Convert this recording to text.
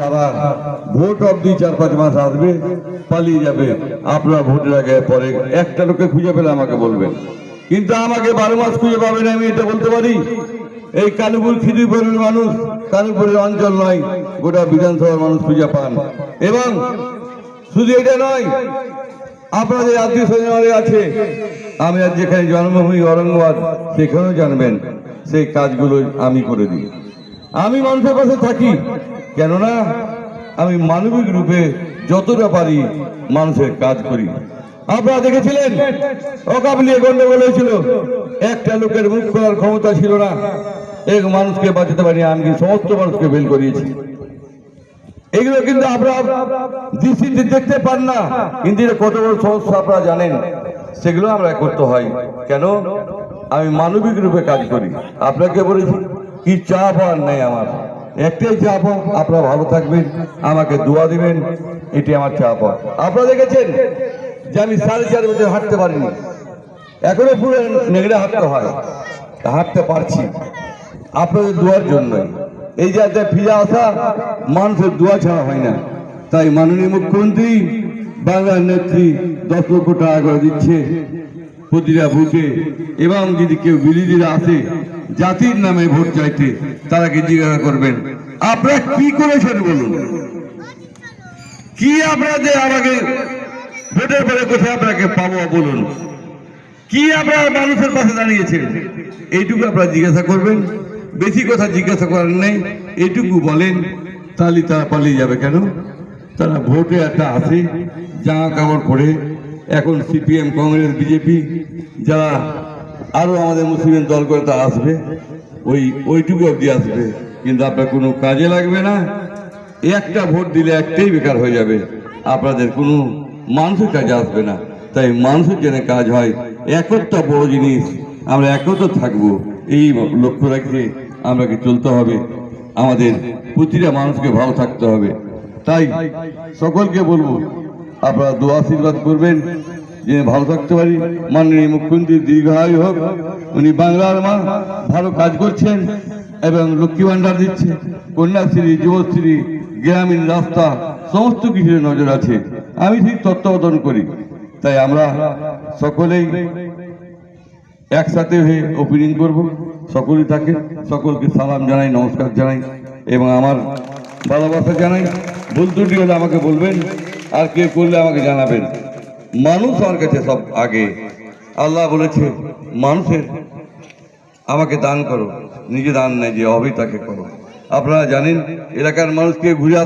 তারা ভোট অবধি 4-5 মাস আসবে, পালিয়ে যাবে। আপনারা ভোটের আগে পরে একটা লোককে খুঁজে পেলে আমাকে বলবেন, কিন্তু আমাকে 12 মাস খুঁজে পাবেন, আমি এটা বলতে পারি। এই কানুপুর খিদিরপুরের মানুষ, কানুপুরের অঞ্চল নয়, গোটা বিধানসভার মানুষ খুঁজে পান। এবং শুধু এটা নয়, আপনাদের আত্মীয় স্বজন আছে, আমি আজ যেখানে জন্মভূমি ঔরঙ্গাবাদ, সেখানেও জানবেন সেই কাজগুলো আমি করে দিই। আমি মানুষের পাশে থাকি, কেননা আমি মানবিক রূপে যতটা পারি মানুষের কাজ করি। আপনারা দেখেছিলেন অকাবলিয়ে গন্ডগোল হয়েছিল, একটা লোকের মুখ করার ক্ষমতা ছিল না, এক মানুষকে বাঁচাতে পারি, আমি সমস্ত মানুষকে বেল করিয়েছি। এগুলো কিন্তু আপনারা দৃষ্টিতে দেখতে পান না, কিন্তু এটা কত বড় সমস্যা আপনারা জানেন। সেগুলো আমরা করতে হয়, কেন আমি মানবিক রূপে কাজ করি। আপনাকে বলেছি কি চা পাওয়ার নেই, আমার একটাই চা পাও, আপনারা ভালো থাকবেন, আমাকে দোয়া দিবেন, এটি আমার চা পাওয়া। আপনারা দেখেছেন যে আমি 4.5 বছর হাঁটতে পারিনি, এখনো পুরো নেগড়ে হাঁটতে হয়, হাঁটতে পারছি আপনাদের দোয়ার জন্যই। এই জায়গায় ফিরে আসা মানুষের দোয়া ছাড়া হয় না। তাই মাননীয় মুখ্যমন্ত্রী, বাংলার নেত্রী 10 লক্ষ টাকা করে দিচ্ছে প্রতিটা বুথে। এবং যদি কেউ বিরোধীরা আসে জাতির নামে ভোট চাইতে, তারাকে জিজ্ঞাসা করবেন আপনারা কি করেছেন বলুন, কি আপনাদের আমাকে ভোটের পরে কোথায় আপনাকে পাবো বলুন, কি আপনারা মানুষের পাশে দাঁড়িয়েছেন, এইটুকু আপনারা জিজ্ঞাসা করবেন। বেশি কথা জিজ্ঞাসা করার নেই, এইটুকু বলেন, তাহলে তারা পালিয়ে যাবে। কেন? তারা ভোটে একটা আসে জামা কাপড় পরে, এখন সিপিএম, কংগ্রেস, বিজেপি যারা আরো আমাদের মুসলিম দল করে তা আসবে, ওইটুকু অবধি আসবে, কিন্তু আপনার কোনো কাজে লাগবে না। একটা ভোট দিলে একটাই বেকার হয়ে যাবে, আপনাদের কোনো মানুষের কাজে আসবে না। তাই মানুষের জন্য কাজ হয়, একতা বড় জিনিস, আমরা একতা থাকবো, এই লক্ষ্য রেখে আমাকে চলতে হবে। আমাদের প্রতিটা মানুষকে ভালো থাকতে হবে। তাই সকলকে বলবো আপনারা দোয়া আশীর্বাদ করবেন যে ভালো থাকতে পারি। মাননীয় মুখ্যমন্ত্রী দীর্ঘায়ু হোক, উনি বাংলার মা, ভালো কাজ করছেন এবং লক্ষ্মী ভান্ডার দিচ্ছে, কন্যাশ্রী, যুবশ্রী, গ্রামীণ রাস্তা, সমস্ত কিছুর নজর আছে। আমি ঠিক তত্ত্বাবধান করি। তাই আমরা সকলেই একসাথে হয়ে ওপেনিং করব। সকলেই থাকে, সকলকে সালাম জানাই, নমস্কার জানাই এবং আমার ভালোবাসা জানাই। ভুল ত্রুটি হলে আমাকে বলবেন, আর কেউ করলে আমাকে জানাবেন। মানুষ আমার কাছে সব আগে। আল্লাহ বলেছে মানুষের আমাকে দান করো, নিজে দান নেই, যে হবে তাকে করো। আপনারা জানেন এলাকার মানুষকে ঘুরে